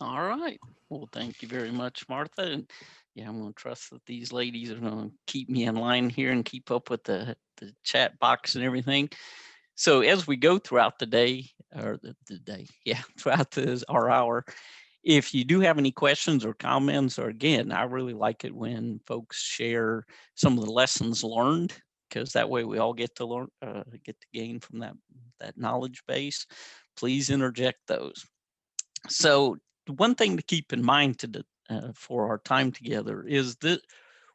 All right. Well, thank you very much, Martha. And yeah, I'm going to trust that these ladies are going to keep me in line here and keep up with the chat box and everything. So as we go throughout the day, or the day, yeah, throughout our hour, if you do have any questions or comments, or again, I really like it when folks share some of the lessons learned, because that way we all get to learn, get to gain from that knowledge base. Please interject those. So one thing to keep in mind for our time together is that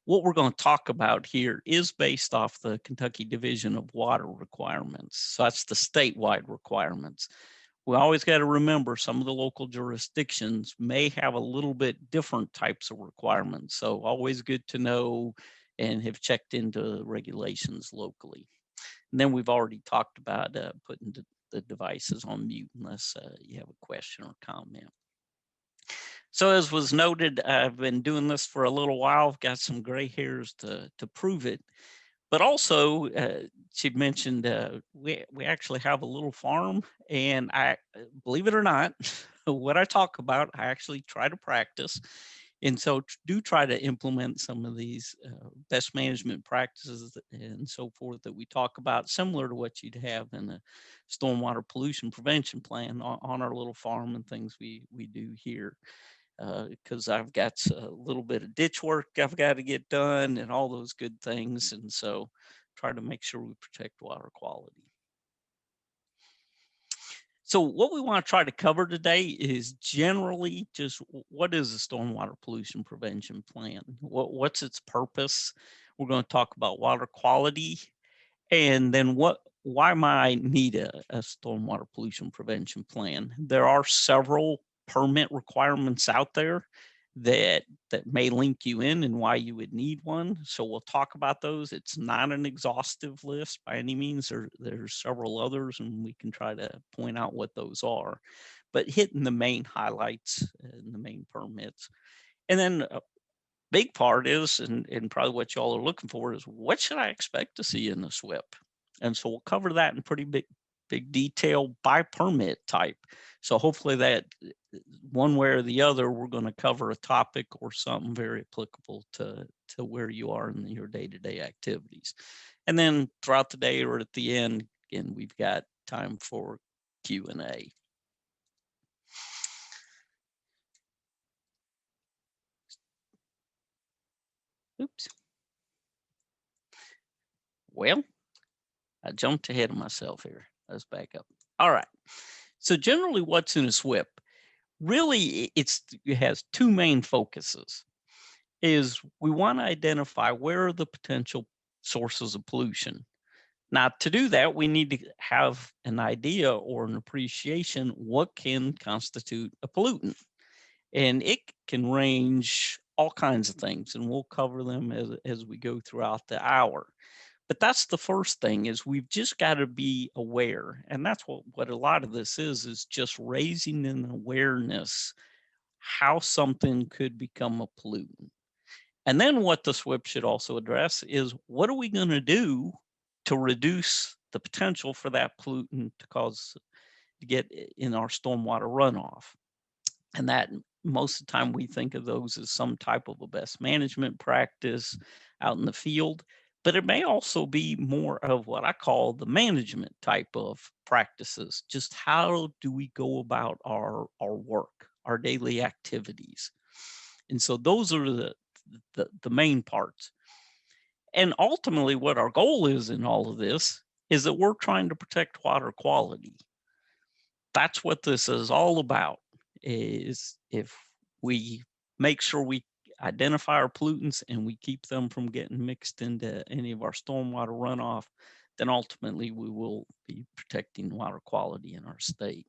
what we're going to talk about here is based off the Kentucky Division of Water requirements. So that's the statewide requirements. We always got to remember some of the local jurisdictions may have a little bit different types of requirements. So always good to know and have checked into regulations locally. And then we've already talked about putting the devices on mute unless you have a question or comment. So as was noted, I've been doing this for a little while. I've got some gray hairs to prove it. But also, she mentioned we actually have a little farm, and I believe it or not, what I talk about, I actually try to practice, and so do try to implement some of these best management practices and so forth that we talk about, similar to what you'd have in a stormwater pollution prevention plan on our little farm and things we do here, because I've got a little bit of ditch work I've got to get done and all those good things. And so try to make sure we protect water quality. So what we want to try to cover today is generally just what is a stormwater pollution prevention plan? What's its purpose? We're going to talk about water quality, and then why might I need a stormwater pollution prevention plan? There are several permit requirements out there that may link you in and why you would need one. So we'll talk about those. It's not an exhaustive list by any means. There's several others, and we can try to point out what those are. But hitting the main highlights and the main permits. And then big part is, and probably what y'all are looking for, is what should I expect to see in the SWIP? And so we'll cover that in pretty big detail by permit type. So hopefully that one way or the other, we're going to cover a topic or something very applicable to where you are in your day-to-day activities. And then throughout the day or at the end, again, we've got time for Q&A. Oops. Well, I jumped ahead of myself here. Let's back up. All right. So generally what's in a SWIP? Really, it has two main focuses. Is we want to identify where are the potential sources of pollution. Now, to do that, we need to have an idea or an appreciation what can constitute a pollutant. And it can range all kinds of things, and we'll cover them as we go throughout the hour. But that's the first thing, is we've just got to be aware. And that's what a lot of this is just raising an awareness how something could become a pollutant. And then what the SWIP should also address is what are we going to do to reduce the potential for that pollutant to get in our stormwater runoff. And that most of the time we think of those as some type of a best management practice out in the field, but it may also be more of what I call the management type of practices. Just how do we go about our work, our daily activities? And so those are the main parts. And ultimately, what our goal is in all of this is that we're trying to protect water quality. That's what this is all about, is if we make sure we identify our pollutants and we keep them from getting mixed into any of our stormwater runoff, then ultimately we will be protecting water quality in our state.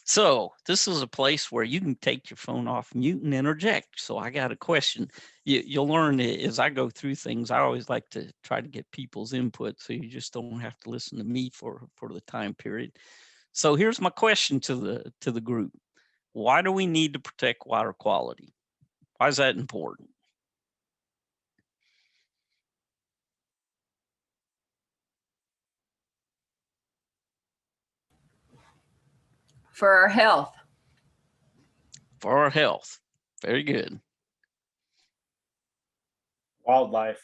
So this is a place where you can take your phone off mute and interject. So I got a question. You'll learn as I go through things. I always like to try to get people's input, so you just don't have to listen to me for the time period. So here's my question to the group. Why do we need to protect water quality? Why is that important? For our health. for our health. Very good. Wildlife.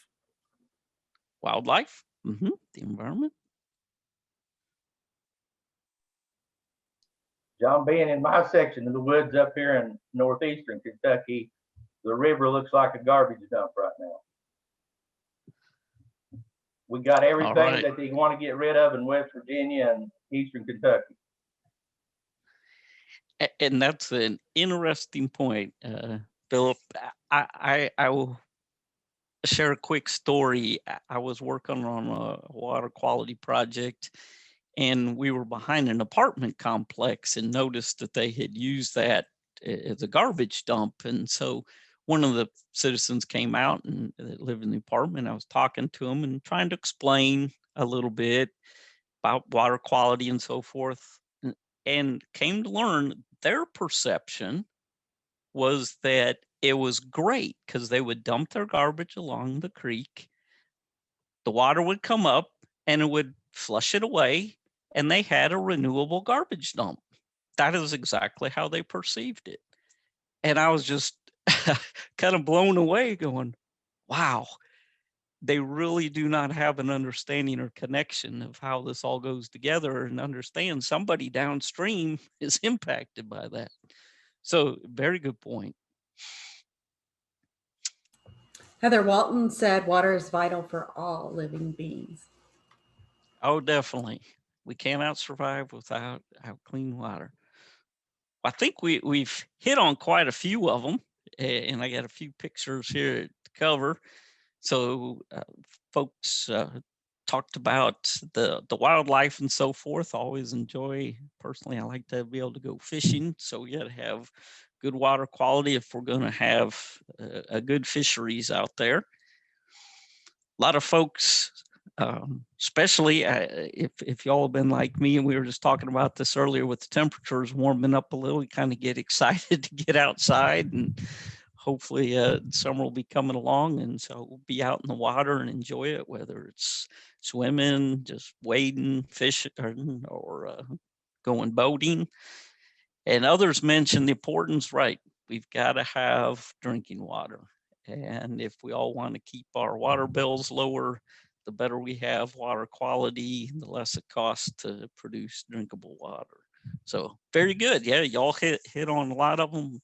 Wildlife, the environment. John, being in my section of the woods up here in northeastern Kentucky, the river looks like a garbage dump right now. We got everything that they want to get rid of in West Virginia and eastern Kentucky. And that's an interesting point, Philip. I will share a quick story. I was working on a water quality project, and we were behind an apartment complex and noticed that they had used that as a garbage dump. And so one of the citizens came out and lived in the apartment. I was talking to him and trying to explain a little bit about water quality and so forth, and came to learn their perception was that it was great because they would dump their garbage along the creek. The water would come up and it would flush it away, and they had a renewable garbage dump. That is exactly how they perceived it. And I was just kind of blown away going, wow, they really do not have an understanding or connection of how this all goes together, and understand somebody downstream is impacted by that. So very good point. Heather Walton said water is vital for all living beings. Oh, definitely. We cannot survive without clean water. I think we've hit on quite a few of them, and I got a few pictures here to cover. So folks talked about the wildlife and so forth. Always enjoy, personally, I like to be able to go fishing. So we got to have good water quality if we're going to have a good fisheries out there. A lot of folks, especially if y'all have been like me, and we were just talking about this earlier with the temperatures warming up a little, you kind of get excited to get outside, and hopefully summer will be coming along, and so we'll be out in the water and enjoy it, whether it's swimming, just wading, fishing, or going boating. And others mentioned the importance, right? We've got to have drinking water. And if we all want to keep our water bills lower, the better we have water quality, the less it costs to produce drinkable water. So very good. Yeah, y'all hit on a lot of them,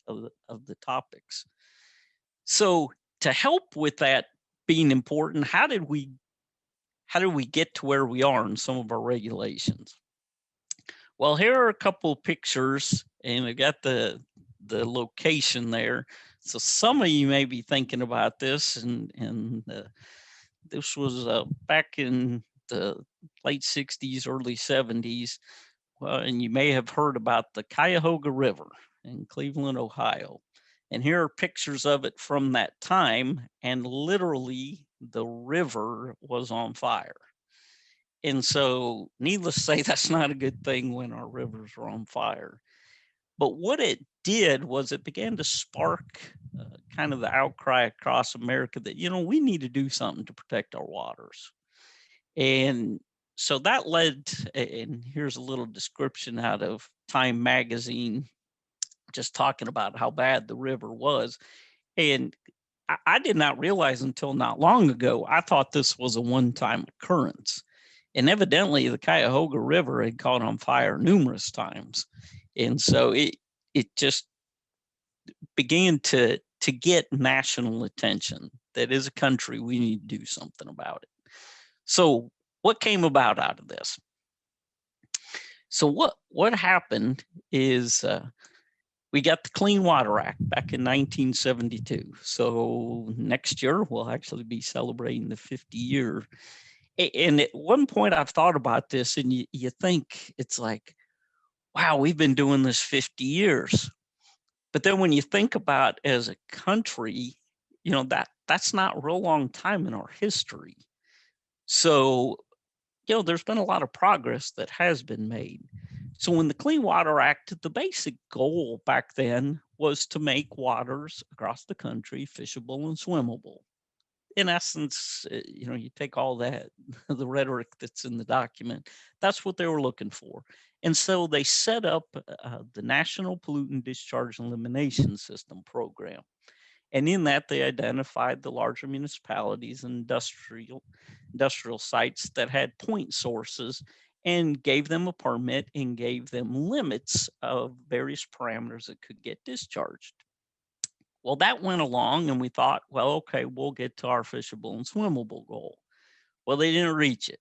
of the topics. So to help with that being important, how did we get to where we are in some of our regulations? Well, here are a couple of pictures, and I got the location there. So some of you may be thinking about this, and this was back in the late 60s, early 70s. Well, and you may have heard about the Cuyahoga River in Cleveland, Ohio. And here are pictures of it from that time, and literally the river was on fire. And so, needless to say, that's not a good thing when our rivers are on fire. But what it did was it began to spark kind of the outcry across America that, we need to do something to protect our waters. And so that led, and here's a little description out of Time magazine, just talking about how bad the river was. And I did not realize until not long ago, I thought this was a one-time occurrence. And evidently the Cuyahoga River had caught on fire numerous times. And so it just began to get national attention that as a country, we need to do something about it. So what came about out of this? So what happened is we got the Clean Water Act back in 1972. So next year, we'll actually be celebrating the 50-year. And at one point, I've thought about this, and you think it's like, wow, we've been doing this 50 years. But then when you think about as a country, that's not a real long time in our history. So, there's been a lot of progress that has been made. So when the Clean Water Act, the basic goal back then was to make waters across the country fishable and swimmable. In essence, you take all that, the rhetoric that's in the document, that's what they were looking for. And so they set up the National Pollutant Discharge and Elimination System program. And in that, they identified the larger municipalities and industrial sites that had point sources and gave them a permit and gave them limits of various parameters that could get discharged. Well, that went along and we thought, well, okay, we'll get to our fishable and swimmable goal. Well, they didn't reach it.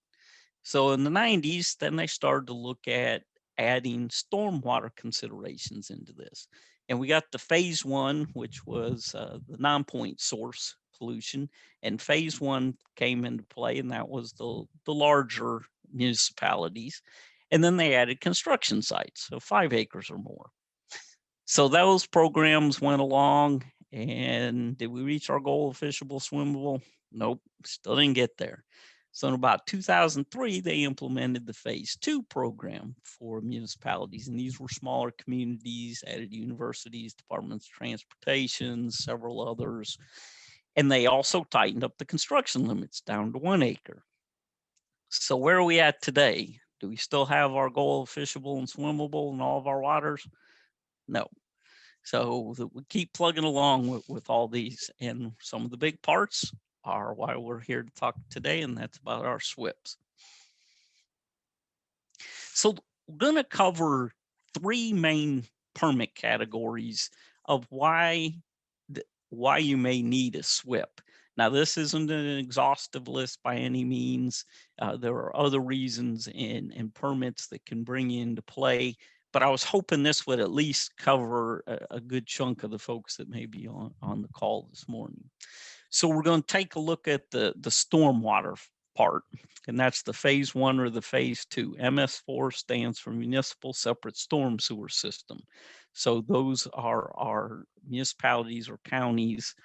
So in the 90s, then they started to look at adding stormwater considerations into this. And we got the phase one, which was the non-point source pollution. And phase one came into play, and that was the larger municipalities. And then they added construction sites, so 5 acres or more. So those programs went along, and did we reach our goal of fishable, swimmable? Nope, still didn't get there. So in about 2003, they implemented the phase 2 program for municipalities. And these were smaller communities, added universities, departments of transportation, several others. And they also tightened up the construction limits down to 1 acre. So where are we at today? Do we still have our goal of fishable and swimmable in all of our waters? No. So we keep plugging along with all these. And some of the big parts are why we're here to talk today, and that's about our SWPPs. So we're going to cover 3 main permit categories of why you may need a SWPP. Now, this isn't an exhaustive list by any means. There are other reasons and permits that can bring you into play, but I was hoping this would at least cover a good chunk of the folks that may be on the call this morning. So we're going to take a look at the stormwater part, and that's the phase 1 or the phase 2. MS4 stands for Municipal Separate Storm Sewer System. So those are our municipalities or counties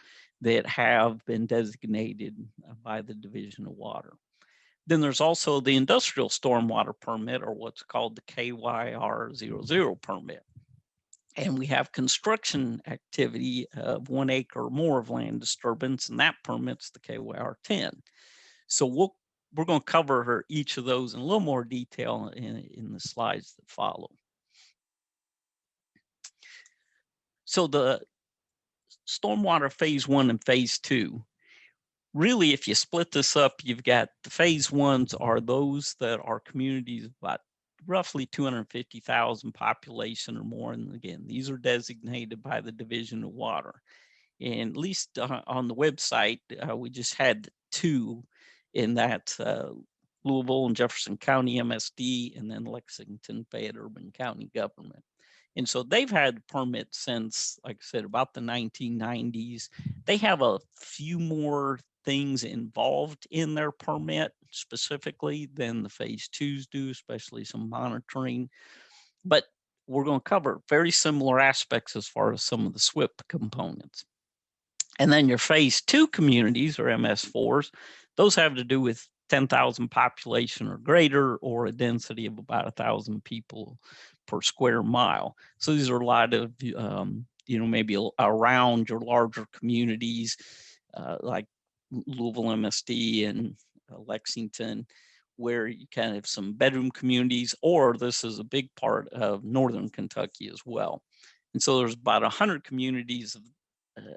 that have been designated by the Division of Water. Then there's also the industrial stormwater permit, or what's called the KYR00 permit. And we have construction activity of 1 acre or more of land disturbance, and that permits the KYR 10. So we're going to cover each of those in a little more detail in the slides that follow. So the stormwater phase 1 and phase 2, really, if you split this up, you've got the phase 1s are those that are communities about roughly 250,000 population or more. And again, these are designated by the Division of Water. And at least on the website, we just had 2 in that Louisville and Jefferson County MSD, and then Lexington Fayette Urban County Government. And so they've had permits since, like I said, about the 1990s. They have a few more things involved in their permit specifically than the phase 2s do, especially some monitoring. But we're going to cover very similar aspects as far as some of the SWPPP components. And then your phase 2 communities, or MS4s, those have to do with 10,000 population or greater, or a density of about 1,000 people per square mile. So these are a lot of, maybe around your larger communities, like Louisville MSD and Lexington, where you kind of have some bedroom communities, or this is a big part of Northern Kentucky as well. And so there's about 100 communities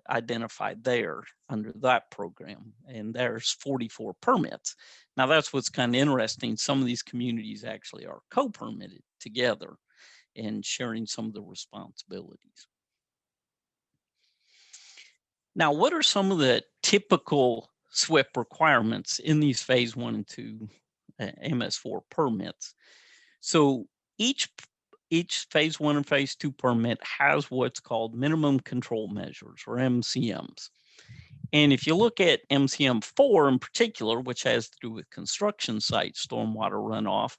identified there under that program, and there's 44 permits. Now that's what's kind of interesting. Some of these communities actually are co-permitted together and sharing some of the responsibilities. Now, what are some of the typical SWPPP requirements in these phase 1 and 2 MS4 permits? So each phase 1 and phase 2 permit has what's called minimum control measures, or MCMs. And if you look at MCM 4 in particular, which has to do with construction site stormwater runoff,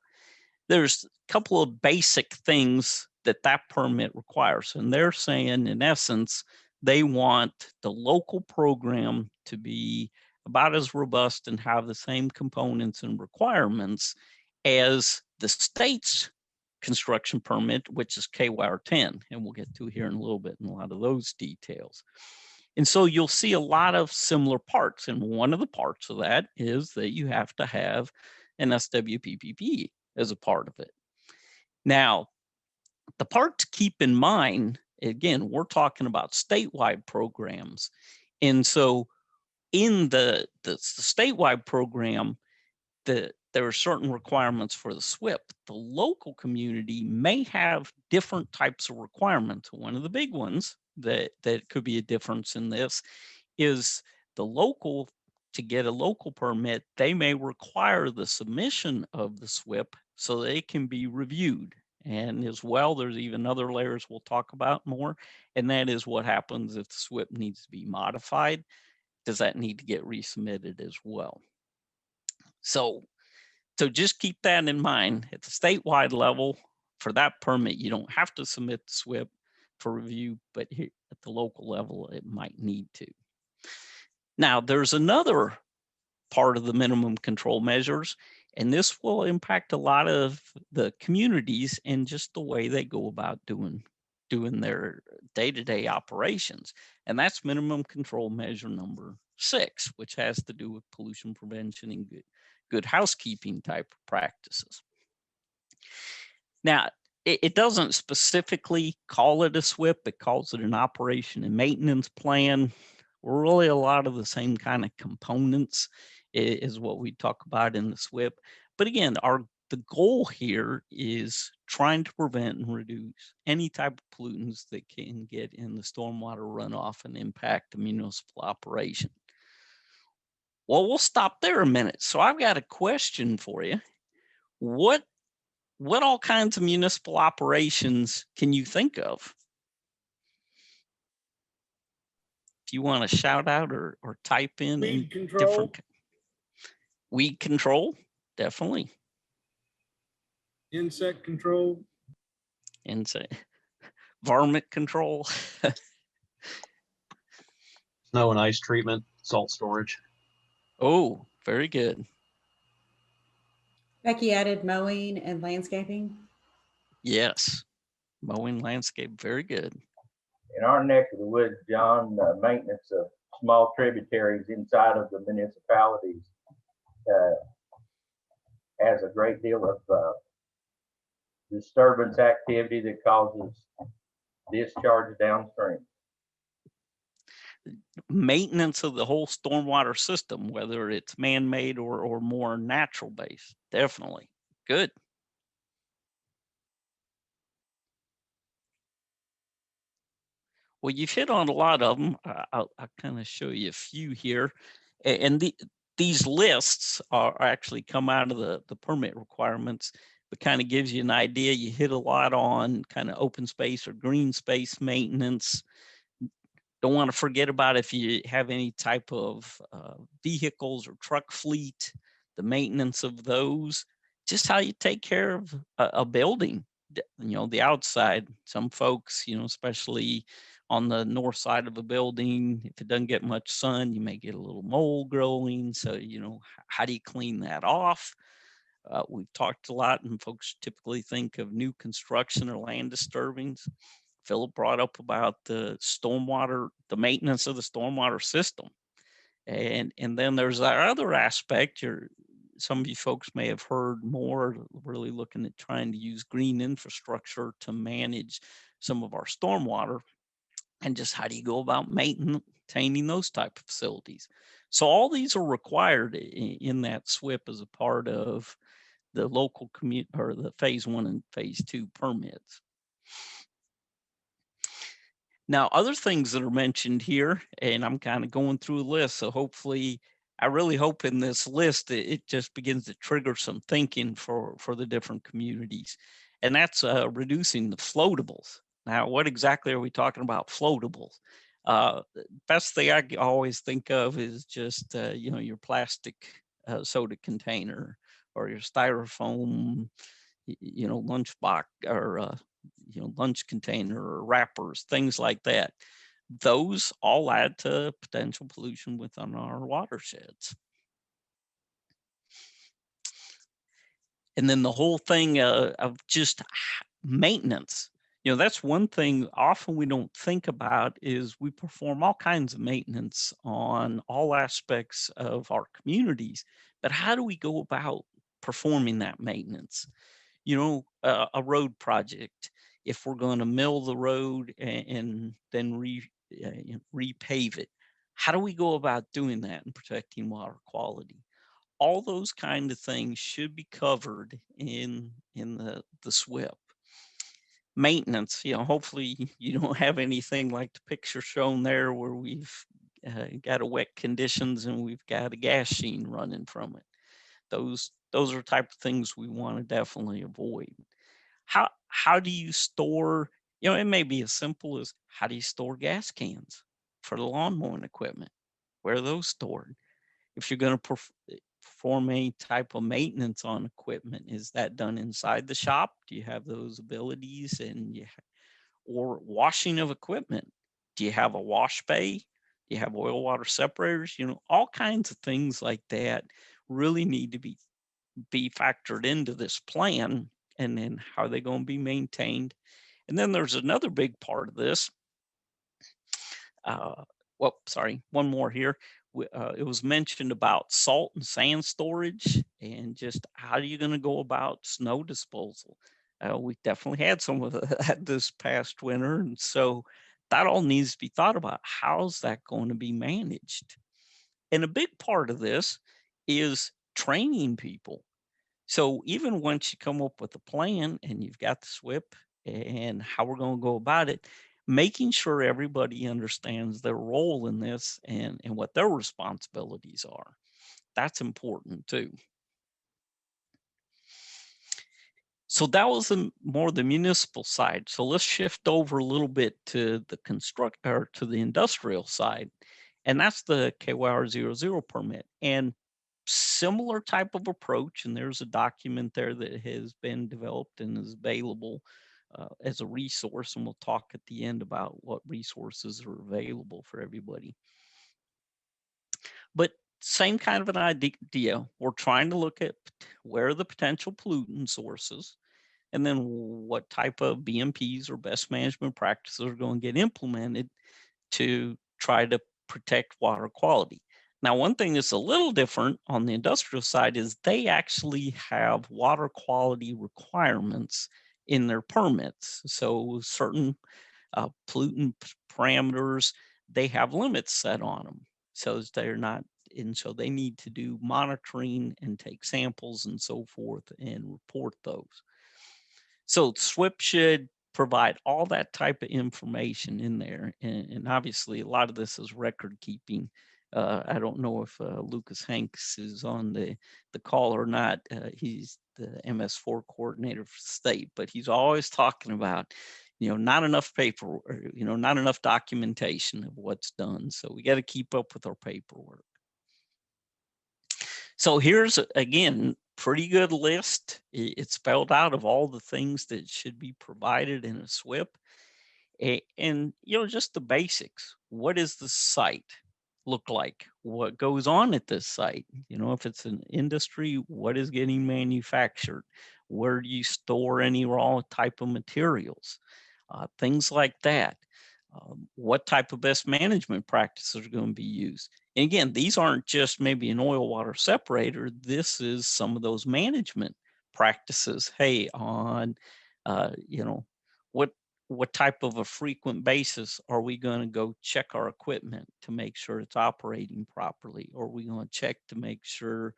there's a couple of basic things that permit requires. And they're saying, in essence, they want the local program to be about as robust and have the same components and requirements as the state's construction permit, which is KYR 10, and we'll get to here in a little bit in a lot of those details. And so you'll see a lot of similar parts, and one of the parts of that is that you have to have an SWPPP as a part of it. Now, the part to keep in mind, again, we're talking about statewide programs. And so in the statewide program, there are certain requirements for the SWIP. The local community may have different types of requirements. One of the big ones that could be a difference in this is the local, to get a local permit, they may require the submission of the SWIP so they can be reviewed. And as well, there's even other layers we'll talk about more. And that is what happens if the SWIP needs to be modified. Does that need to get resubmitted as well? So just keep that in mind. At the statewide level, for that permit, you don't have to submit the SWIP for review, but here at the local level, it might need to. Now, there's another part of the minimum control measures, and this will impact a lot of the communities and just the way they go about doing their day-to-day operations. And that's minimum control measure number 6, which has to do with pollution prevention and good housekeeping type of practices. Now, it doesn't specifically call it a SWIP, it calls it an operation and maintenance plan. Really a lot of the same kind of components is what we talk about in the SWIP. But again, the goal here is trying to prevent and reduce any type of pollutants that can get in the stormwater runoff and impact the municipal operation. Well, we'll stop there a minute. So I've got a question for you. What all kinds of municipal operations can you think of? If you want to shout out or type in Weed control. different weed control, definitely. Insect control. Insect, varmint control. Snow and ice treatment, salt storage. Oh, very good. Becky added mowing and landscaping. Yes, mowing, landscape, very good. In our neck of the woods, John, maintenance of small tributaries inside of the municipalities has a great deal of disturbance activity that causes discharge downstream. Maintenance of the whole stormwater system, whether it's man-made or more natural based, definitely. Good. Well, you've hit on a lot of them. I'll kind of show you a few here. And these lists are actually come out of the permit requirements, but kind of gives you an idea. You hit a lot on kind of open space or green space maintenance. Don't want to forget about if you have any type of vehicles or truck fleet, the maintenance of those, just how you take care of a building, the outside. Some folks, especially on the north side of a building, if it doesn't get much sun, you may get a little mold growing. So, how do you clean that off? We've talked a lot, and folks typically think of new construction or land disturbance. Philip brought up about the maintenance of the stormwater system. And then there's that other aspect. Some of you folks may have heard more, really looking at trying to use green infrastructure to manage some of our stormwater, and just how do you go about maintaining those type of facilities. So all these are required in that SWIP as a part of the local community or the phase 1 and phase 2 permits. Now, other things that are mentioned here, and I'm kind of going through a list, so hopefully, I really hope in this list, it just begins to trigger some thinking for the different communities. And that's reducing the floatables. Now, what exactly are we talking about floatables? Best thing I always think of is just, your plastic soda container or your styrofoam, lunchbox or lunch container or wrappers, things like that. Those all add to potential pollution within our watersheds. And then the whole thing of just maintenance, that's one thing often we don't think about is we perform all kinds of maintenance on all aspects of our communities, but how do we go about performing that maintenance? a road project, if we're going to mill the road and then repave it, how do we go about doing that and protecting water quality? All those kind of things should be covered in the SWIP. Maintenance, hopefully you don't have anything like the picture shown there where we've got a wet conditions and we've got a gas sheen running from it. Those are type of things we want to definitely avoid. How do you store, it may be as simple as, how do you store gas cans for the lawn mowing equipment? Where are those stored? If you're going to perform any type of maintenance on equipment, is that done inside the shop? Do you have those abilities? Or washing of equipment? Do you have a wash bay? Do you have oil water separators? All kinds of things like that really need to be factored into this plan. And then how are they going to be maintained? And then there's another big part of this. One more here. It was mentioned about salt and sand storage, and just how are you going to go about snow disposal? We definitely had some of that this past winter, and so that all needs to be thought about. How's that going to be managed? And a big part of this is training people. So even once you come up with a plan and you've got the SWIP and how we're going to go about it, making sure everybody understands their role in this and what their responsibilities are. That's important too. So that was more the municipal side. So let's shift over a little bit to the to the industrial side. And that's the KYR00 permit. And similar type of approach, and there's a document there that has been developed and is available as a resource, and we'll talk at the end about what resources are available for everybody. But same kind of an idea. We're trying to look at where are the potential pollutant sources, and then what type of BMPs or best management practices are going to get implemented to try to protect water quality. Now, one thing that's a little different on the industrial side is they actually have water quality requirements in their permits. So certain pollutant parameters, they have limits set on them. So they're not, and so they need to do monitoring and take samples and so forth and report those. So SWIP should provide all that type of information in there. And obviously a lot of this is record keeping. I don't know if Lucas Hanks is on the call or not. He's the MS4 coordinator for the state, but he's always talking about, not enough paper, or, not enough documentation of what's done. So we got to keep up with our paperwork. So here's, again, pretty good list. It's spelled out of all the things that should be provided in a SWIP. And, just the basics. What does the site look like? What goes on at this site? If it's an industry, what is getting manufactured? Where do you store any raw type of materials? Things like that. What type of best management practices are going to be used? And again, these aren't just maybe an oil water separator. This is some of those management practices. Hey, on, what type of a frequent basis are we going to go check our equipment to make sure it's operating properly? Or are we going to check to make sure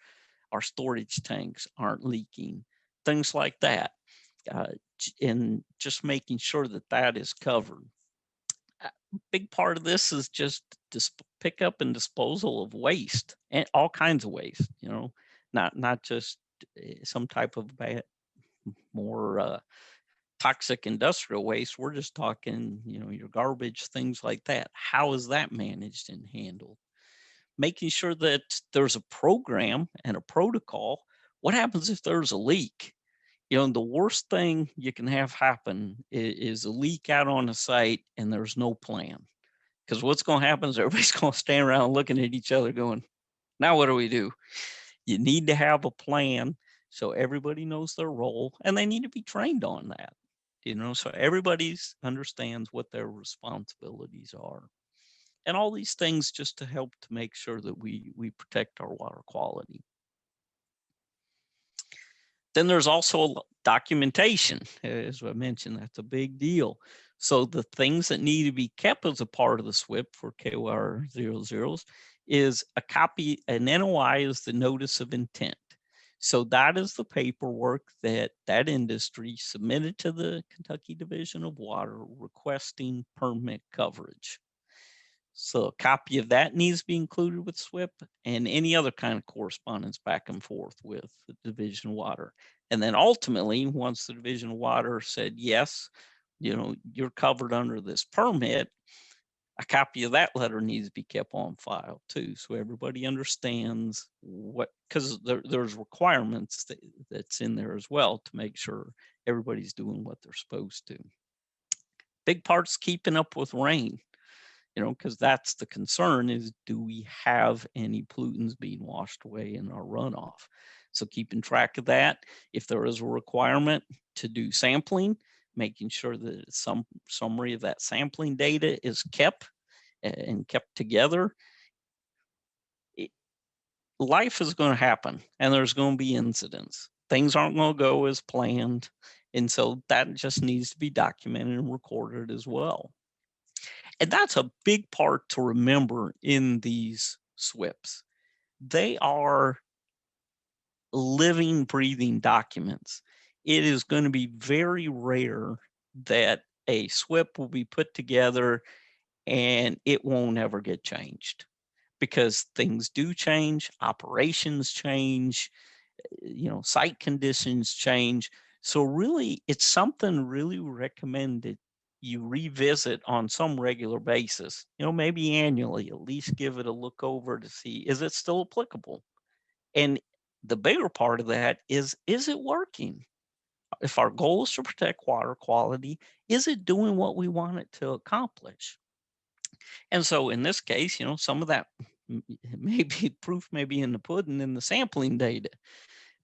our storage tanks aren't leaking? Things like that. And just making sure that that is covered. Big part of this is just pickup and disposal of waste, and all kinds of waste, not just some type of bad, more toxic industrial waste. We're just talking, your garbage, things like that. How is that managed and handled? Making sure that there's a program and a protocol. What happens if there's a leak? The worst thing you can have happen is a leak out on a site and there's no plan. Because what's going to happen is everybody's going to stand around looking at each other going, now what do we do? You need to have a plan so everybody knows their role, and they need to be trained on that, so everybody understands what their responsibilities are. And all these things just to help to make sure that we protect our water quality. Then there's also documentation. As I mentioned, that's a big deal. So the things that need to be kept as a part of the SWIP for KYR 00s is a copy, an NOI is the notice of intent. So that is the paperwork that that industry submitted to the Kentucky Division of Water requesting permit coverage. So a copy of that needs to be included with SWIP and any other kind of correspondence back and forth with the Division of Water. And then ultimately, once the Division of Water said, yes, you know, you're covered under this permit, a copy of that letter needs to be kept on file too. So everybody understands what, because there's requirements that's in there as well to make sure everybody's doing what they're supposed to. Big part's keeping up with rain. You know, because that's the concern is, do we have any pollutants being washed away in our runoff? So keeping track of that. If there is a requirement to do sampling, making sure that some summary of that sampling data is kept and kept together. Life is going to happen and there's going to be incidents. Things aren't going to go as planned. And so that just needs to be documented and recorded as well. And that's a big part to remember in these SWIPs. They are living, breathing documents. It is going to be very rare that a SWIP will be put together and it won't ever get changed, because things do change, operations change, you know, site conditions change. So really, it's something really recommended you revisit on some regular basis, you know, maybe annually, at least give it a look over to see, is it still applicable? And the bigger part of that is it working? If our goal is to protect water quality, is it doing what we want it to accomplish? And so in this case, you know, some of that maybe proof may be in the pudding, in the sampling data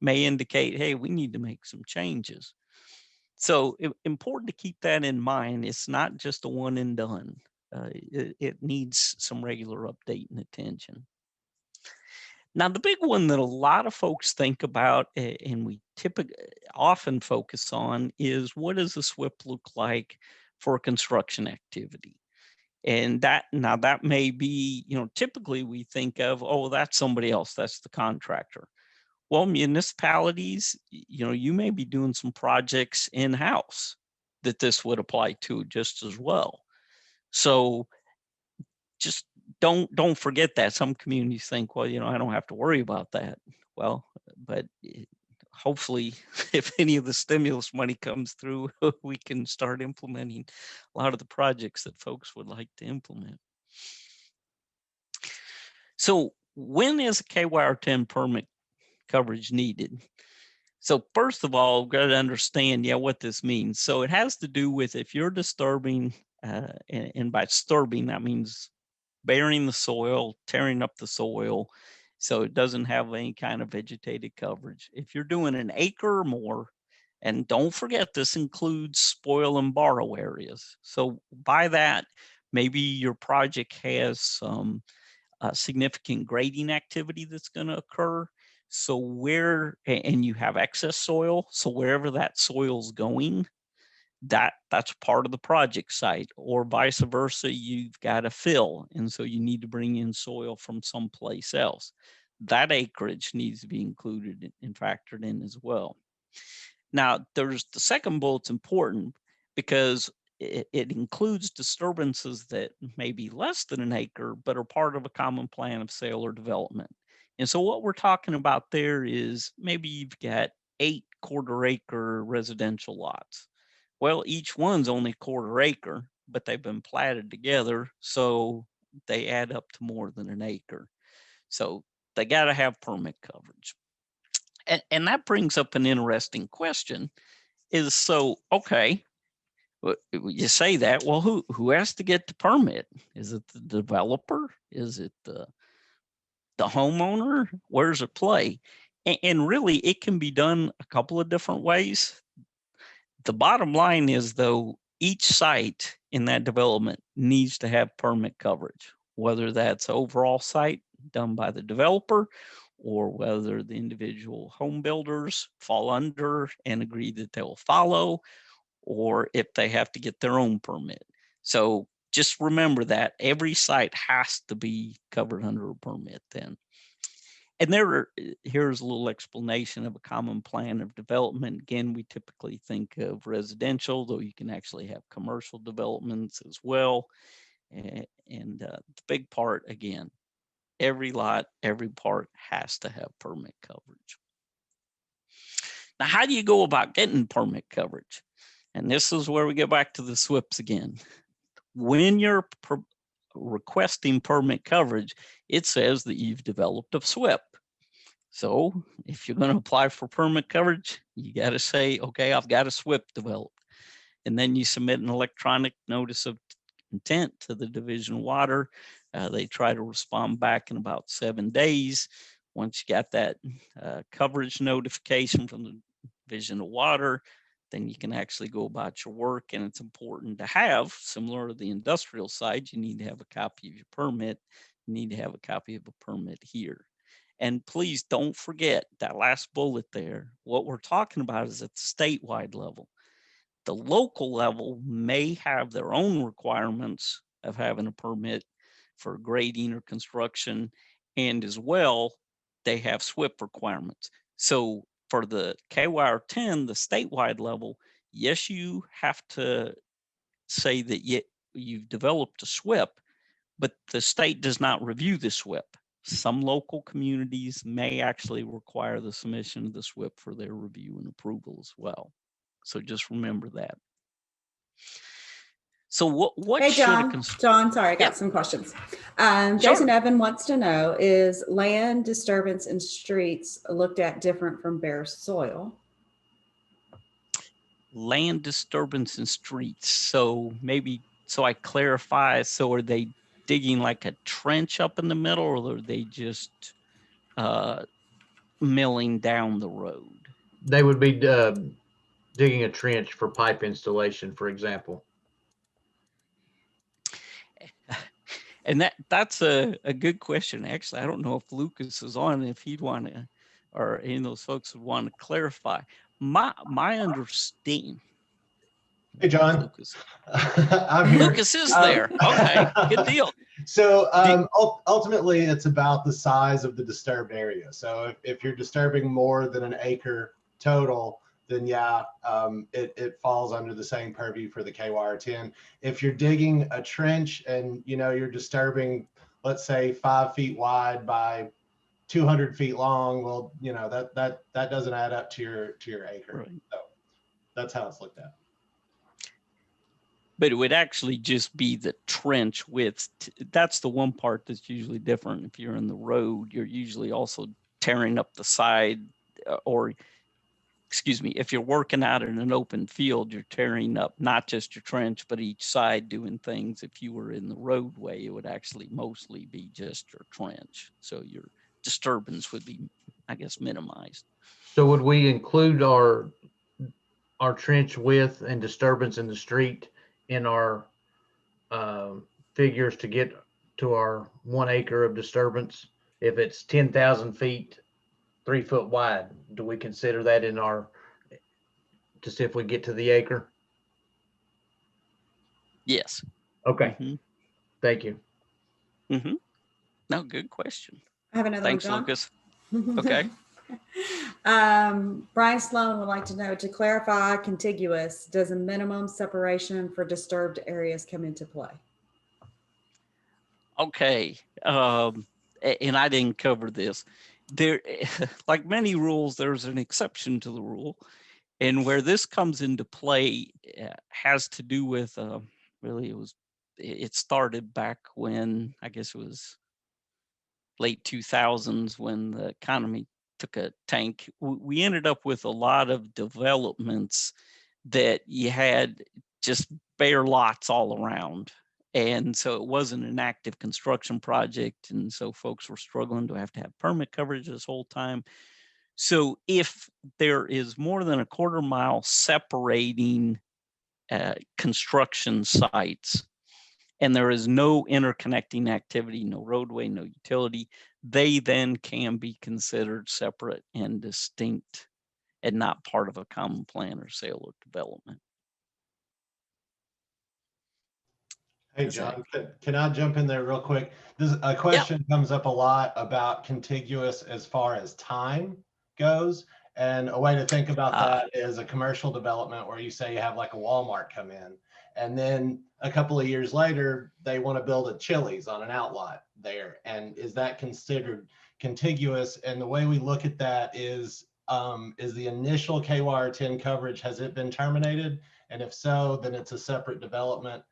may indicate, hey, we need to make some changes. So important to keep that in mind. It's not just a one and done. It needs some regular update and attention. Now, the big one that a lot of folks think about and we typically often focus on is, what does a SWIP look like for a construction activity? And that may be, you know, typically we think of, oh, that's somebody else, that's the contractor. Well, municipalities, you know, you may be doing some projects in-house that this would apply to just as well. So just don't forget that. Some communities think, well, you know, I don't have to worry about that. Well, but hopefully if any of the stimulus money comes through, we can start implementing a lot of the projects that folks would like to implement. So when is a KYR 10 permit coverage needed? So first of all, we've got to understand, what this means. So it has to do with, if you're disturbing, and by disturbing, that means burying the soil, tearing up the soil, so it doesn't have any kind of vegetated coverage. If you're doing an acre or more, and don't forget, this includes spoil and borrow areas. So by that, maybe your project has some significant grading activity that's going to occur. So and you have excess soil, so wherever that soil's going, that's part of the project site, or vice versa, you've got to fill, and so you need to bring in soil from someplace else. That acreage needs to be included and factored in as well. Now, there's the second bullet's important because it includes disturbances that may be less than an acre, but are part of a common plan of sale or development. And so what we're talking about there is, maybe you've got 8 quarter-acre residential lots. Well, each one's only quarter acre, but they've been platted together, so they add up to more than an acre. So they got to have permit coverage. And that brings up an interesting question is, so, okay, you say that, well, who has to get the permit? Is it the developer? Is it the homeowner? Where's it play? And really, it can be done a couple of different ways. The bottom line is, though, each site in that development needs to have permit coverage, whether that's overall site done by the developer or whether the individual home builders fall under and agree that they will follow, or if they have to get their own permit. So just remember that every site has to be covered under a permit then. And here's a little explanation of a common plan of development. Again, we typically think of residential, though you can actually have commercial developments as well. And the big part, again, every lot, every part has to have permit coverage. Now, how do you go about getting permit coverage? And this is where we get back to the SWPs again. When you're requesting permit coverage, it says that you've developed a SWP. So if you're going to apply for permit coverage, you got to say, okay, I've got a SWP developed. And then you submit an electronic notice of intent to the Division of Water. They try to respond back in about 7 days. Once you got that coverage notification from the Division of Water, then you can actually go about your work. And it's important to have, similar to the industrial side, you need to have a copy of your permit. You need to have a copy of a permit here. And please don't forget that last bullet there. What we're talking about is at the statewide level. The local level may have their own requirements of having a permit for grading or construction, and as well, they have SWP requirements. So for the KYR 10, the statewide level, yes, you have to say that you've developed a SWP, but the state does not review the SWP. Some local communities may actually require the submission of the SWP for their review and approval as well. So just remember that. So what Hey, should John, sorry, I got Yep. some questions. Sure. Jason Evan wants to know, is land disturbance in streets looked at different from bare soil? Land disturbance in streets. So maybe, so I clarify, so are they digging like a trench up in the middle, or are they just milling down the road? They would be digging a trench for pipe installation, for example. And that's a good question. Actually, I don't know if Lucas is on, if he'd want to, or any of those folks would want to clarify. My understanding. Hey, John. Lucas. I'm here. Lucas is there. Okay, good deal. So ultimately, it's about the size of the disturbed area. So if you're disturbing more than an acre total, then yeah, it falls under the same purview for the KYR 10. If you're digging a trench and you're disturbing, let's say 5 feet wide by 200 feet long, well, that doesn't add up to your acre. Right. So that's how it's looked at. But it would actually just be the trench width. That's the one part that's usually different. If you're in the road, you're usually also tearing up the side, or excuse me, if you're working out in an open field, you're tearing up not just your trench, but each side doing things. If you were in the roadway, it would actually mostly be just your trench. So your disturbance would be, I guess, minimized. So would we include our trench width and disturbance in the street in our figures to get to our 1 acre of disturbance? If it's 10,000 feet, 3 foot wide, do we consider that in our, to see if we get to the acre? Yes. Okay. Mm-hmm. Thank you. Mm-hmm. No, good question. I have another Thanks, one, John. Lucas. Okay. Brian Sloan would like to know, to clarify contiguous, does a minimum separation for disturbed areas come into play? Okay. And I didn't cover this. There, like many rules, there's an exception to the rule. And where this comes into play has to do with, really, it started back when, I guess it was late 2000s, when the economy took a tank. We ended up with a lot of developments that you had just bare lots all around. And so it wasn't an active construction project. And so folks were struggling to have permit coverage this whole time. So if there is more than a quarter mile separating construction sites, and there is no interconnecting activity, no roadway, no utility, they then can be considered separate and distinct and not part of a common plan or sale or development. Hey, Is that- John, can I jump in there real quick? A question comes up a lot about contiguous as far as time goes. And a way to think about that is a commercial development where you say you have like a Walmart come in, and then a couple of years later, they want to build a Chili's on an outlot there. And is that considered contiguous? And the way we look at that is the initial KYR10 coverage, has it been terminated? And if so, then it's a separate development.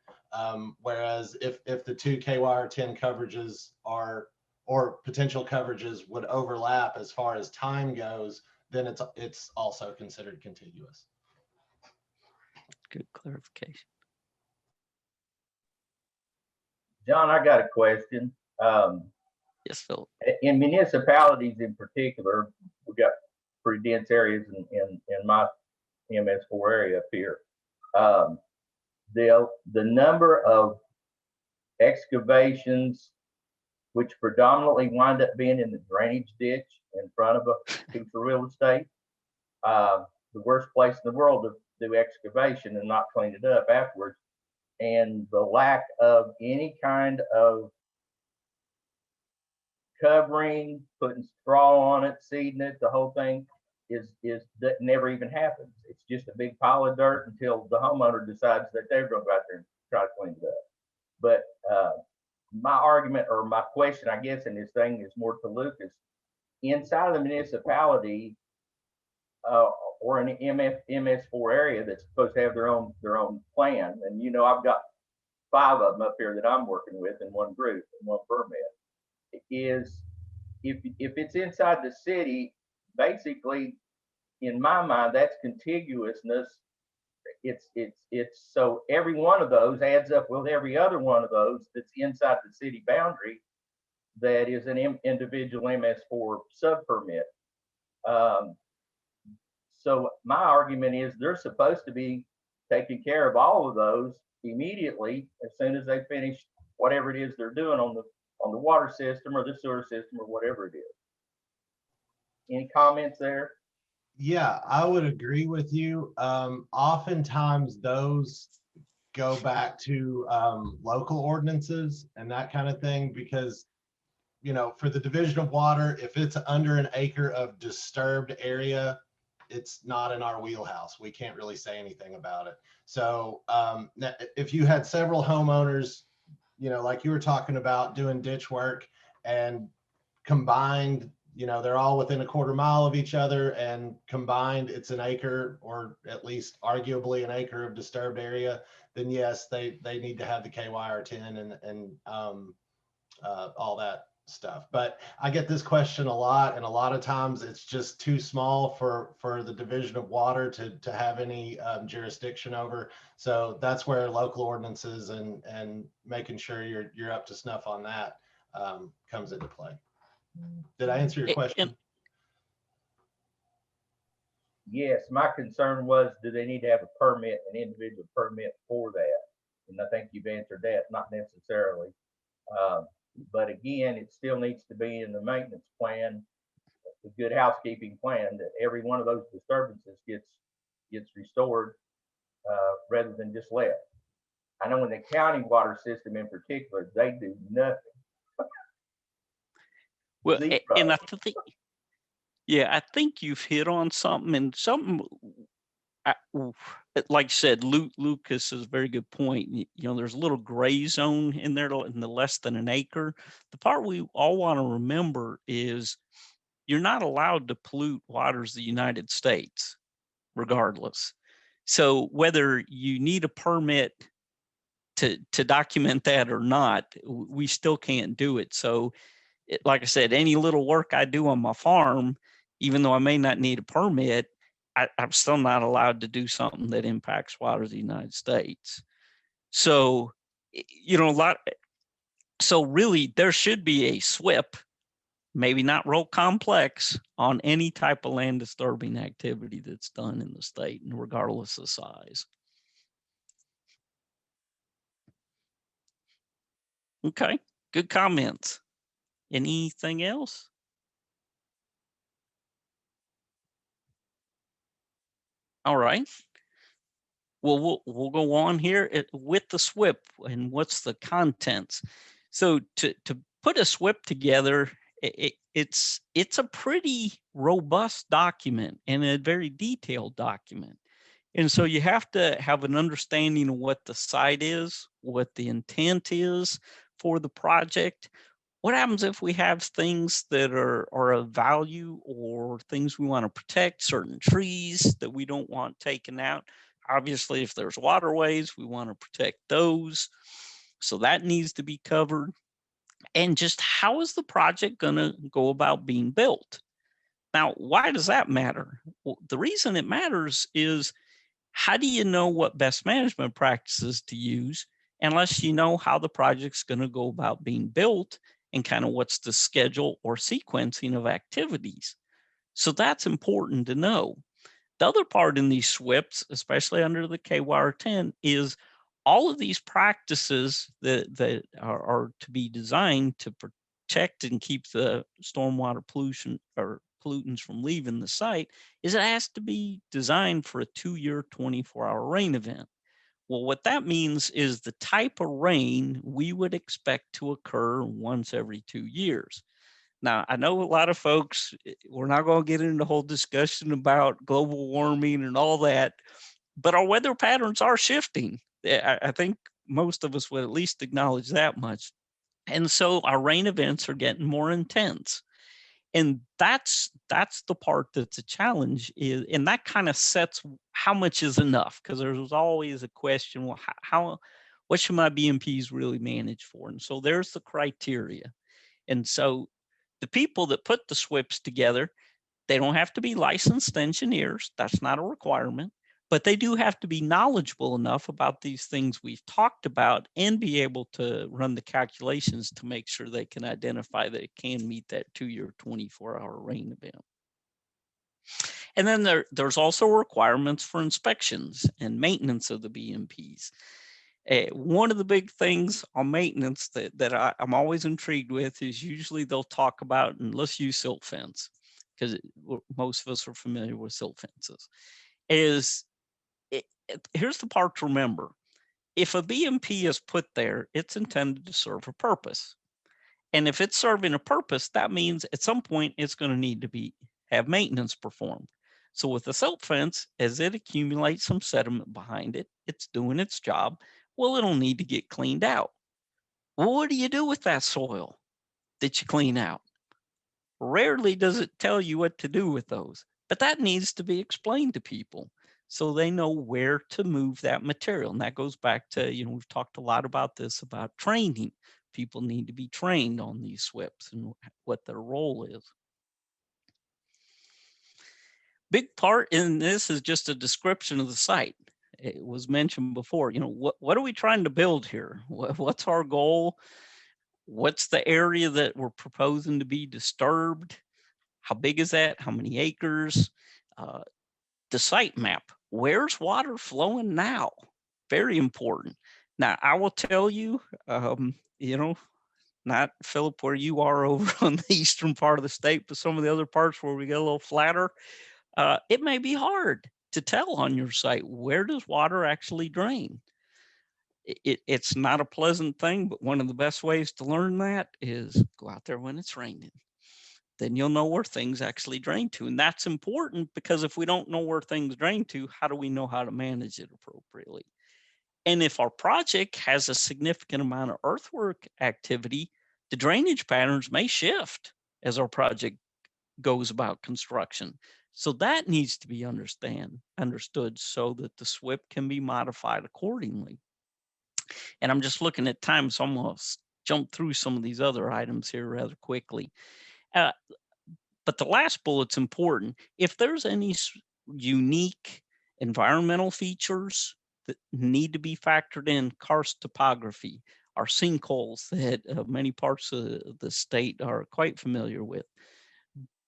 Whereas if the two KYR10 coverages are, or potential coverages would overlap as far as time goes, then it's also considered contiguous. Good clarification. John, I got a question. Yes, Philip. In municipalities in particular, we got pretty dense areas in my MS4 area up here. The number of excavations, which predominantly wind up being in the drainage ditch in front of a piece of real estate, the worst place in the world to do excavation and not clean it up afterwards, and the lack of any kind of covering, putting straw on it, seeding it, the whole thing that never even happens. It's just a big pile of dirt until the homeowner decides that they're going to go out there and try to clean it up. But my argument, or my question, I guess, in this thing is more to Lucas. Inside of the municipality or an MS4 area that's supposed to have their own plan, and you know, I've got 5 of them up here that I'm working with in one group, in one permit. Is if it's inside the city, basically, in my mind, that's contiguousness. It's so every one of those adds up with every other one of those that's inside the city boundary that is an individual MS4 sub permit. So my argument is they're supposed to be taking care of all of those immediately as soon as they finish whatever it is they're doing on the water system or the sewer system or whatever it is. Any comments there? Yeah, I would agree with you. Oftentimes those go back to local ordinances and that kind of thing, because, you know, for the division of water, if it's under an acre of disturbed area, it's not in our wheelhouse. We can't really say anything about it. So if you had several homeowners, you know, like you were talking about doing ditch work and combined, you know, they're all within a quarter mile of each other and combined it's an acre, or at least arguably an acre of disturbed area, then yes, they need to have the KYR10 and all that stuff. But I get this question a lot, and a lot of times it's just too small for the division of water to have any jurisdiction over. So that's where local ordinances and making sure you're up to snuff on that comes into play. Did I answer your question? Yes, my concern was, do they need to have a permit, an individual permit for that? And I think you've answered that, not necessarily. But again, it still needs to be in the maintenance plan, the good housekeeping plan, that every one of those disturbances gets restored rather than just left. I know in the county water system in particular, they do nothing. Well, Zero. and I think, yeah, I think you've hit on something, and something, like you said, Lucas is a very good point. You know, there's a little gray zone in there in the less than an acre. The part we all want to remember is you're not allowed to pollute waters of the United States, regardless. So whether you need a permit to document that or not, we still can't do it. So like I said, any little work I do on my farm, even though I may not need a permit, I'm still not allowed to do something that impacts water of the United States. So, you know, so really there should be a SWIP, maybe not real complex, on any type of land disturbing activity that's done in the state, and regardless of size. Okay, good comments. Anything else? All right. Well, we'll go on here with the SWIP and what's the contents. So to put a SWIP together, it's a pretty robust document and a very detailed document. And so you have to have an understanding of what the site is, what the intent is for the project. What happens if we have things that are of value or things we want to protect, certain trees that we don't want taken out? Obviously, if there's waterways, we want to protect those. So that needs to be covered. And just how is the project going to go about being built? Now, why does that matter? Well, the reason it matters is, how do you know what best management practices to use unless you know how the project's going to go about being built and kind of what's the schedule or sequencing of activities? So that's important to know. The other part in these SWIPs, especially under the KWIRE 10, is all of these practices that are to be designed to protect and keep the stormwater pollution or pollutants from leaving the site, is it has to be designed for a 2-year, 24-hour rain event. Well, what that means is the type of rain we would expect to occur once every 2 years. Now, I know a lot of folks, we're not going to get into the whole discussion about global warming and all that, but our weather patterns are shifting. I think most of us would at least acknowledge that much. And so our rain events are getting more intense. And that's the part that's a challenge, is, and that kind of sets how much is enough, because there's always a question, well, what should my BMPs really manage for? And so there's the criteria. And so the people that put the SWIPs together, they don't have to be licensed engineers. That's not a requirement, but they do have to be knowledgeable enough about these things we've talked about and be able to run the calculations to make sure they can identify that it can meet that 2-year, 24-hour rain event. And then there's also requirements for inspections and maintenance of the BMPs. One of the big things on maintenance that I'm always intrigued with is usually they'll talk about, and let's use silt fence, because most of us are familiar with silt fences, here's the part to remember. If a BMP is put there, it's intended to serve a purpose. And if it's serving a purpose, that means at some point it's going to need to have maintenance performed. So with the silt fence, as it accumulates some sediment behind it, it's doing its job. Well, it'll need to get cleaned out. Well, what do you do with that soil that you clean out? Rarely does it tell you what to do with those, but that needs to be explained to people so they know where to move that material. And that goes back to, we've talked a lot about this, about training. People need to be trained on these SWIPs and what their role is. Big part in this is just a description of the site. It was mentioned before, what are we trying to build here? What's our goal? What's the area that we're proposing to be disturbed? How big is that? How many acres? The site map. Where's water flowing now? Very important. Now, I will tell you, not Philip where you are over on the eastern part of the state, but some of the other parts where we get a little flatter, it may be hard to tell on your site, where does water actually drain? It's not a pleasant thing, but one of the best ways to learn that is go out there when it's raining. Then you'll know where things actually drain to. And that's important, because if we don't know where things drain to, how do we know how to manage it appropriately? And if our project has a significant amount of earthwork activity, the drainage patterns may shift as our project goes about construction. So that needs to be understood so that the SWIP can be modified accordingly. And I'm just looking at time, so I'm going to jump through some of these other items here rather quickly. But the last bullet's important. If there's any unique environmental features that need to be factored in, karst topography, our sinkholes that many parts of the state are quite familiar with,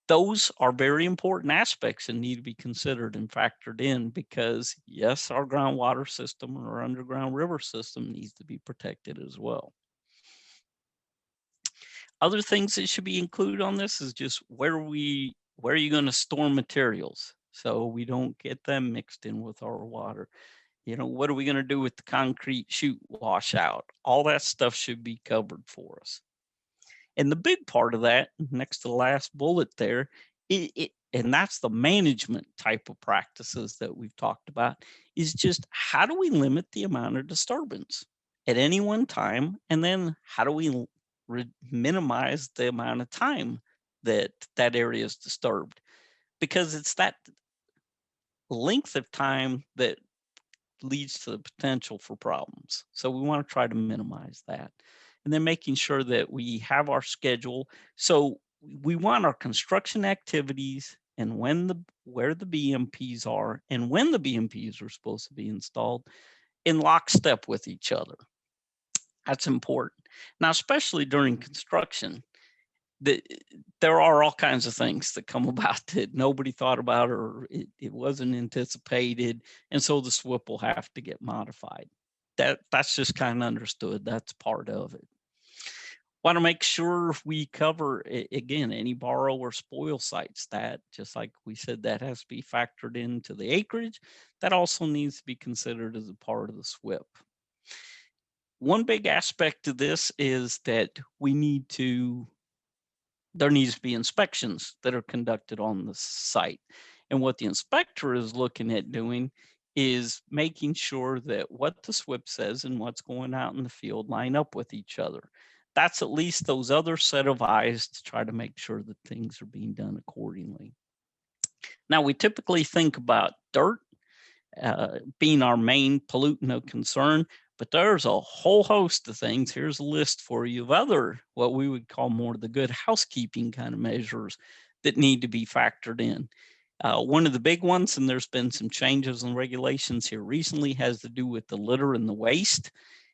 those are very important aspects and need to be considered and factored in, because yes, our groundwater system or our underground river system needs to be protected as well. Other things that should be included on this is just where are you going to store materials so we don't get them mixed in with our water. You know, what are we going to do with the concrete chute washout? All that stuff should be covered for us. And the big part of that, next to the last bullet there, and that's the management type of practices that we've talked about, is just how do we limit the amount of disturbance at any one time? And then how do we minimize the amount of time that that area is disturbed? Because it's that length of time that leads to the potential for problems. So we want to try to minimize that. And then making sure that we have our schedule. So we want our construction activities and where the BMPs are and when the BMPs are supposed to be installed in lockstep with each other. That's important. Now, especially during construction, there are all kinds of things that come about that nobody thought about, or it wasn't anticipated. And so the SWP will have to get modified. That's just kind of understood. That's part of it. Want to make sure we cover, again, any borrow or spoil sites. That, just like we said, that has to be factored into the acreage. That also needs to be considered as a part of the SWP. One big aspect of this is that there needs to be inspections that are conducted on the site. And what the inspector is looking at doing is making sure that what the SWP says and what's going out in the field line up with each other. That's at least those other set of eyes to try to make sure that things are being done accordingly. Now, we typically think about dirt being our main pollutant of concern, but there's a whole host of things. Here's a list for you of other, what we would call more the good housekeeping kind of measures that need to be factored in. One of the big ones, and there's been some changes in regulations here recently, has to do with the litter and the waste.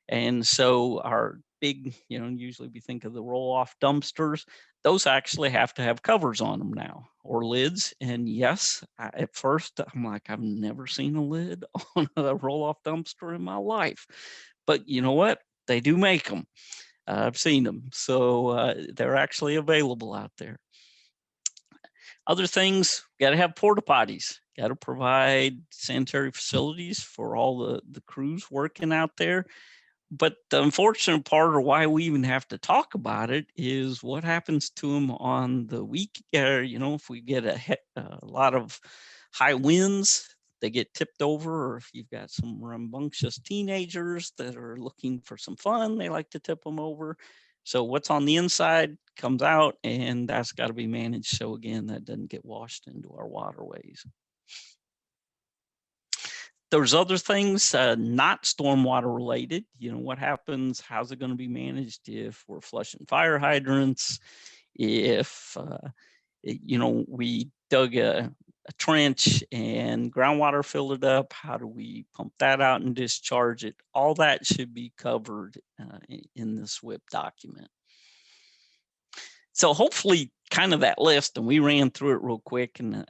And so our big, usually we think of the roll-off dumpsters, those actually have to have covers on them now, or lids. And yes, at first I'm like, I've never seen a lid on a roll-off dumpster in my life. But you know what? They do make them. I've seen them. So they're actually available out there. Other things, got to have porta potties, got to provide sanitary facilities for all the crews working out there. But the unfortunate part, or why we even have to talk about it, is what happens to them on the week. If we get a lot of high winds, they get tipped over, or if you've got some rambunctious teenagers that are looking for some fun, they like to tip them over. So what's on the inside comes out, and that's got to be managed. So again, that doesn't get washed into our waterways. There's other things not stormwater related. What happens? How's it going to be managed if we're flushing fire hydrants? If we dug a trench and groundwater filled it up, how do we pump that out and discharge it? All that should be covered in the SWP document. So hopefully, kind of that list, and we ran through it real quick, and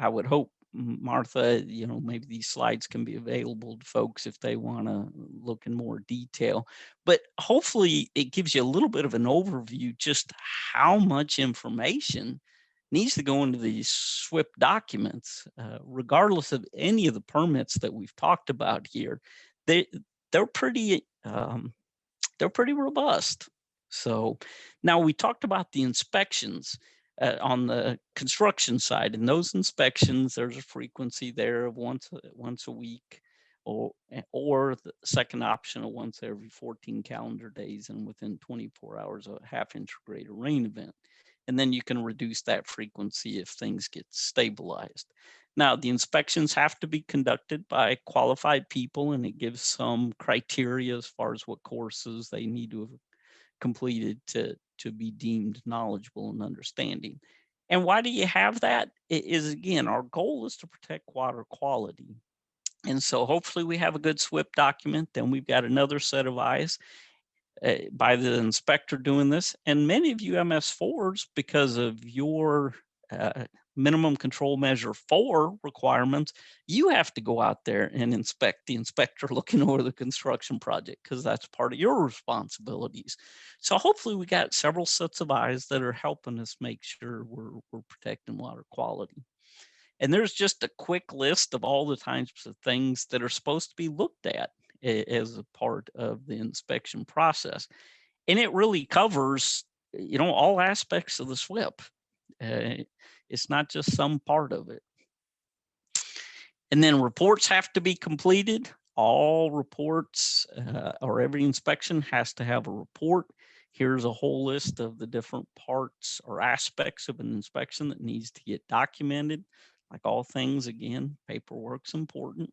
I would hope, Martha, maybe these slides can be available to folks if they want to look in more detail. But hopefully it gives you a little bit of an overview just how much information needs to go into these SWP documents, regardless of any of the permits that we've talked about here. They're pretty robust. So now we talked about the inspections. On the construction side, and those inspections, there's a frequency there of once a week, or the second option of once every 14 calendar days and within 24 hours of a half-inch or greater rain event. And then you can reduce that frequency if things get stabilized. Now, the inspections have to be conducted by qualified people, and it gives some criteria as far as what courses they need to have completed to be deemed knowledgeable and understanding. And why do you have that? It is, again, our goal is to protect water quality. And so hopefully we have a good SWP document. Then we've got another set of eyes by the inspector doing this. And many of you MS4s, because of your minimum control measure 4 requirements, you have to go out there and inspect the inspector looking over the construction project, because that's part of your responsibilities. So hopefully we got several sets of eyes that are helping us make sure we're protecting water quality. And there's just a quick list of all the types of things that are supposed to be looked at as a part of the inspection process. And it really covers, all aspects of the SWIP. It's not just some part of it. And then reports have to be completed. All reports or every inspection has to have a report. Here's a whole list of the different parts or aspects of an inspection that needs to get documented. Like all things, again, paperwork's important.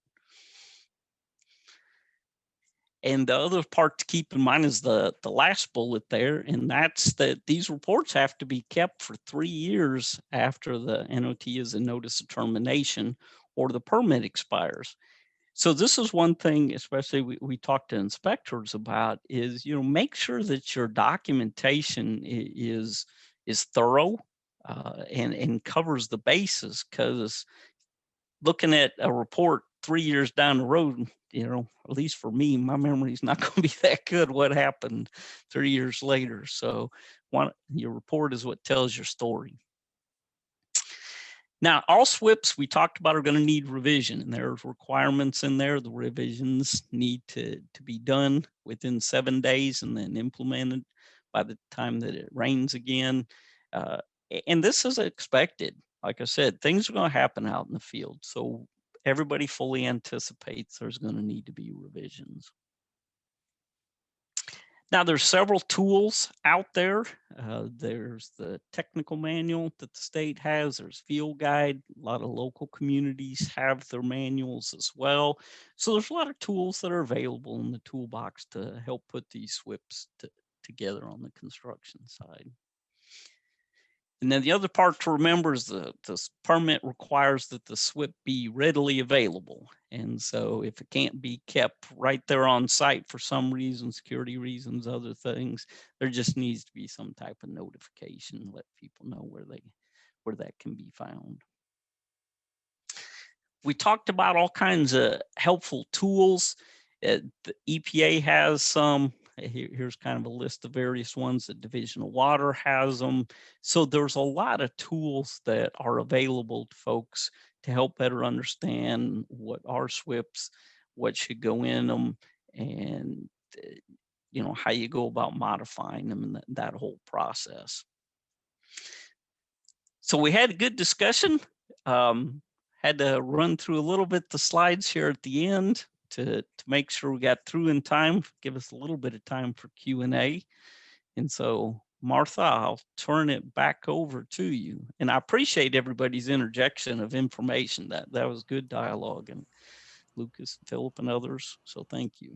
And the other part to keep in mind is the last bullet there, and that's that these reports have to be kept for 3 years after the NOT is a notice of termination or the permit expires. So this is one thing, especially we talk to inspectors about, is make sure that your documentation is thorough and covers the bases, because looking at a report 3 years down the road, at least for me, my memory is not going to be that good what happened 3 years later. So your report is what tells your story. Now, all SWPs we talked about are going to need revision, and there's requirements in there. The revisions need to be done within 7 days and then implemented by the time that it rains again. And this is expected. Like I said, things are going to happen out in the field. So everybody fully anticipates there's going to need to be revisions. Now, there's several tools out there. There's the technical manual that the state has. There's field guide. A lot of local communities have their manuals as well. So there's a lot of tools that are available in the toolbox to help put these SWPs together on the construction side. And then the other part to remember is the permit requires that the SWP be readily available. And so if it can't be kept right there on site for some reason, security reasons, other things, there just needs to be some type of notification, let people know where that can be found. We talked about all kinds of helpful tools. The EPA has some. Here's kind of a list of various ones. The Division of Water has them. So there's a lot of tools that are available to folks to help better understand what are SWPs, what should go in them, and how you go about modifying them and that whole process. So we had a good discussion. Had to run through a little bit the slides here at the end to make sure we got through in time, give us a little bit of time for Q&A. And so, Martha, I'll turn it back over to you. And I appreciate everybody's interjection of information. That was good dialogue, and Lucas, Philip, and others. So thank you.